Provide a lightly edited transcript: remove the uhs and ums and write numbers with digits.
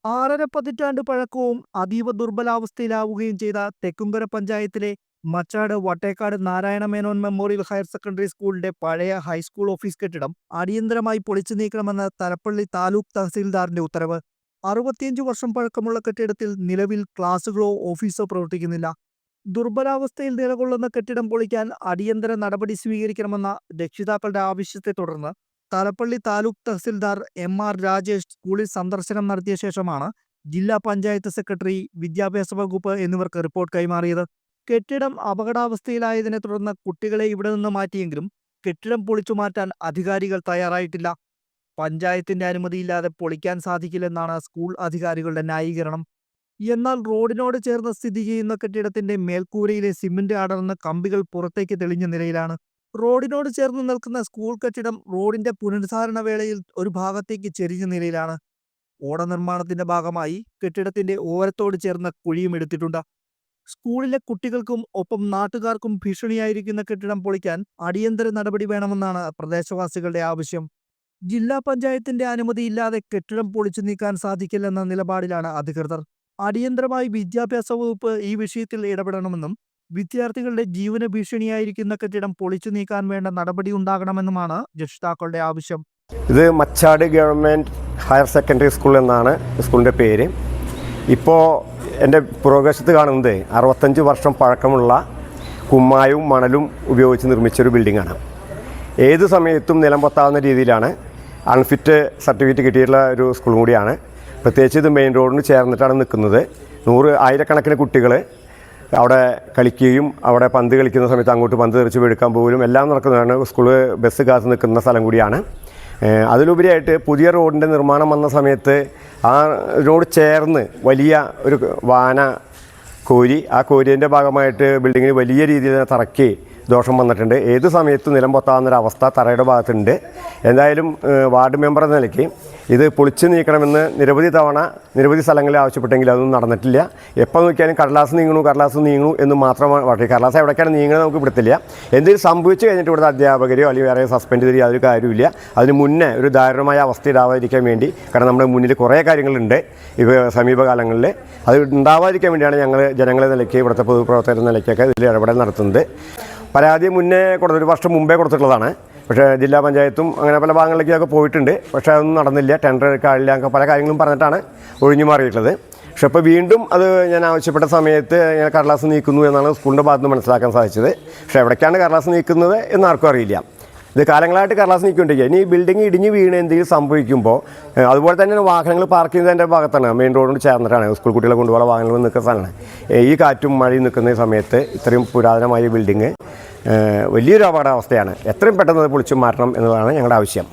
6.5 പതിറ്റാണ്ട് പഴക്കവും അതീവ ദുർബലാവസ്ഥയിലാവുകയും ചെയ്ത തെക്കുംകര പഞ്ചായത്തിലെ Machad Vattekkad Narayana Menon memorial higher secondary സ്കൂളിന്റെ പഴയ ഹൈസ്കൂൾ ഓഫീസ് കെട്ടിടം അടിയന്തരമായി പൊളിച്ചു നീക്കണമെന്ന തലപ്പള്ളി താലൂക്ക് തഹസീൽദാറിന്റെ ഉത്തരവ്. 65 വർഷം പഴക്കമുള്ള കെട്ടിടത്തിൽ നിലവിൽ ക്ലാസുകളോ ഓഫീസോ പ്രവർത്തിക്കുന്നില്ല. ദുർബലാവസ്ഥയിൽ നിലകൊള്ളുന്ന കെട്ടിടം പൊളിക്കാൻ അടിയന്തര നടപടി സ്വീകരിക്കണമെന്ന രക്ഷിതാക്കളുടെ ആവശ്യത്തെ തുടർന്ന് തലപ്പള്ളി താലൂക്ക് തഹസിൽദാർ MR രാജേഷ് സ്കൂളിൽ സന്ദർശനം നടത്തിയ ശേഷമാണ് ജില്ലാ പഞ്ചായത്ത് സെക്രട്ടറി, വിദ്യാഭ്യാസ വകുപ്പ് എന്നിവർക്ക് റിപ്പോർട്ട് കൈമാറിയത്. കെട്ടിടം അപകടാവസ്ഥയിലായതിനെ തുടർന്ന് കുട്ടികളെ ഇവിടെ നിന്ന് മാറ്റിയെങ്കിലും കെട്ടിടം പൊളിച്ചു മാറ്റാൻ അധികാരികൾ തയ്യാറായിട്ടില്ല. പഞ്ചായത്തിന്റെ അനുമതിയില്ലാതെ പൊളിക്കാൻ സാധിക്കില്ലെന്നാണ് സ്കൂൾ അധികാരികളുടെ ന്യായീകരണം. എന്നാൽ റോഡിനോട് ചേർന്ന് സ്ഥിതി ചെയ്യുന്ന കെട്ടിടത്തിന്റെ മേൽക്കൂരയിലെ സിമന്റ് അടർന്ന് കമ്പികൾ പുറത്തേക്ക് തെളിഞ്ഞ നിലയിലാണ്. റോഡിനോട് ചേർന്ന് നിൽക്കുന്ന സ്കൂൾ കെട്ടിടം റോഡിന്റെ പുനരുദ്ധാരണ വേളയിൽ ഒരു ഭാഗത്തേക്ക് ചെരിഞ്ഞ നിലയിലാണ്. ഓട നിർമ്മാണത്തിന്റെ ഭാഗമായി കെട്ടിടത്തിന്റെ ഓരത്തോട് ചേർന്ന കുഴിയും എടുത്തിട്ടുണ്ട്. സ്കൂളിലെ കുട്ടികൾക്കും ഒപ്പം നാട്ടുകാർക്കും ഭീഷണിയായിരിക്കുന്ന കെട്ടിടം പൊളിക്കാൻ അടിയന്തര നടപടി വേണമെന്നാണ് പ്രദേശവാസികളുടെ ആവശ്യം. ജില്ലാ പഞ്ചായത്തിന്റെ അനുമതിയില്ലാതെ കെട്ടിടം പൊളിച്ചു നീക്കാൻ സാധിക്കില്ലെന്ന നിലപാടിലാണ് അധികൃതർ. അടിയന്തരമായി വിദ്യാഭ്യാസ വകുപ്പ് ഈ വിഷയത്തിൽ ഇടപെടണമെന്നും വിദ്യാർത്ഥികളുടെ ജീവന ഭീഷണിയായിരിക്കുന്ന കെട്ടിടം പൊളിച്ചു നീക്കാൻ വേണ്ട നടപടി ഉണ്ടാകണമെന്നുമാണ് രക്ഷിതാക്കളുടെ ആവശ്യം. ഇത് Machad government higher secondary school എന്നാണ് സ്കൂളിൻ്റെ പേര്. ഇപ്പോൾ എൻ്റെ പുറകുവശത്ത് കാണുന്നത് 65 വർഷം പഴക്കമുള്ള കുമ്മായവും മണലും ഉപയോഗിച്ച് നിർമ്മിച്ചൊരു ബിൽഡിങ്ങാണ്. ഏത് സമയത്തും നിലം പൊത്താവുന്ന രീതിയിലാണ്. അൺഫിറ്റ് സർട്ടിഫിക്കറ്റ് കിട്ടിയിട്ടുള്ള ഒരു സ്കൂളും കൂടിയാണ്. പ്രത്യേകിച്ച് ഇത് മെയിൻ റോഡിന് ചേർന്നിട്ടാണ് നിൽക്കുന്നത്. ആയിരക്കണക്കിന് കുട്ടികൾ അവിടെ കളിക്കുകയും അവിടെ പന്ത് കളിക്കുന്ന സമയത്ത് അങ്ങോട്ട് പന്ത് തെറിച്ച് എടുക്കാൻ പോലും എല്ലാം നടക്കുന്നതാണ്. സ്കൂള് ബസ് കാത്ത് നിൽക്കുന്ന സ്ഥലം കൂടിയാണ്. അതിലുപരിയായിട്ട് പുതിയ റോഡിൻ്റെ നിർമ്മാണം വന്ന സമയത്ത് ആ റോഡ് ചേർന്ന് വലിയ ഒരു വാന കോരി, ആ കോരിൻ്റെ ഭാഗമായിട്ട് ബിൽഡിങ്ങിന് വലിയ രീതിയിൽ തറയ്ക്ക് ദോഷം വന്നിട്ടുണ്ട്. ഏത് സമയത്തും നിലം പൊത്താവുന്നൊരവസ്ഥ തറയുടെ ഭാഗത്തുണ്ട്. എന്തായാലും വാർഡ് മെമ്പർ എന്ന നിലയ്ക്ക് ഇത് പൊളിച്ചു നീക്കണമെന്ന് നിരവധി സ്ഥലങ്ങളിൽ ആവശ്യപ്പെട്ടെങ്കിൽ അതൊന്നും നടന്നിട്ടില്ല. എപ്പോൾ നോക്കിയാലും കടലാസ് നീങ്ങണു എന്ന് മാത്രമാണ് പറയുക. കടലാസ് എവിടേക്കാണ് നീങ്ങുന്നത് നമുക്ക് പിടുത്തില്ല. എന്തെങ്കിലും സംഭവിച്ചു കഴിഞ്ഞിട്ട് ഇവിടുത്തെ അധ്യാപകരെയോ അല്ലെങ്കിൽ വേറെ സസ്പെൻഡ് ചെയ്ത് യാതൊരു കാര്യമില്ല. അതിന് മുന്നേ ഒരു ദാരുണമായ അവസ്ഥ ഉണ്ടാവാതിരിക്കാൻ വേണ്ടി, കാരണം നമ്മുടെ മുന്നിൽ കുറേ കാര്യങ്ങളുണ്ട് സമീപകാലങ്ങളിൽ, അത് ഉണ്ടാവാതിരിക്കാൻ വേണ്ടിയാണ് ഞങ്ങൾ ജനങ്ങളെ നിലയ്ക്ക് ഇവിടുത്തെ പൊതുപ്രവർത്തകരുടെ നിലയ്ക്കൊക്കെ ഇതിൽ ഇടപെടൽ നടത്തുന്നത്. പരാതി ഒരു വർഷം മുമ്പേ കൊടുത്തിട്ടുള്ളതാണ്. പക്ഷേ ജില്ലാ പഞ്ചായത്തും അങ്ങനെ പല ഭാഗങ്ങളിലേക്കൊക്കെ പോയിട്ടുണ്ട്. പക്ഷേ അതൊന്നും നടന്നില്ല. ടെൻഡർ എടുക്കാനില്ല, അങ്ങനെ പല കാര്യങ്ങളും പറഞ്ഞിട്ടാണ് ഒഴിഞ്ഞു മാറിയിട്ടുള്ളത്. പക്ഷേ ഇപ്പോൾ വീണ്ടും അത് ഞാൻ ആവശ്യപ്പെട്ട സമയത്ത് ഞാൻ കടലാസ് നീക്കുന്നു എന്നാണ് സ്കൂളിൻ്റെ ഭാഗത്ത് നിന്ന് മനസ്സിലാക്കാൻ സാധിച്ചത്. പക്ഷേ എവിടേക്കാണ് കടലാസ് നീക്കുന്നത് എന്നാർക്കും അറിയില്ല. ഇത് കാലങ്ങളായിട്ട് കടലാസ് നീക്കിക്കൊണ്ടിരിക്കുക. ഇനി ബിൽഡിംഗ് ഇടിഞ്ഞ് വീണ് എന്തെങ്കിലും സംഭവിക്കുമ്പോൾ, അതുപോലെ തന്നെ വാഹനങ്ങൾ പാർക്ക് ചെയ്യുന്നതിൻ്റെ ഭാഗത്താണ്, മെയിൻ റോഡിനോട് ചേർന്നിട്ടാണ് സ്കൂൾ കുട്ടികളെ കൊണ്ടുപോകാൻ വാഹനങ്ങൾ നിൽക്കുന്ന സ്ഥലമാണ്. ഈ കാറ്റും മഴയും നിൽക്കുന്ന സമയത്ത് ഇത്രയും പുരാതനമായ ബിൽഡിങ് വലിയൊരു അപകടാവസ്ഥയാണ്. എത്രയും പെട്ടെന്ന് അത് പൊളിച്ചു മാറ്റണം എന്നതാണ് ഞങ്ങളുടെ ആവശ്യം.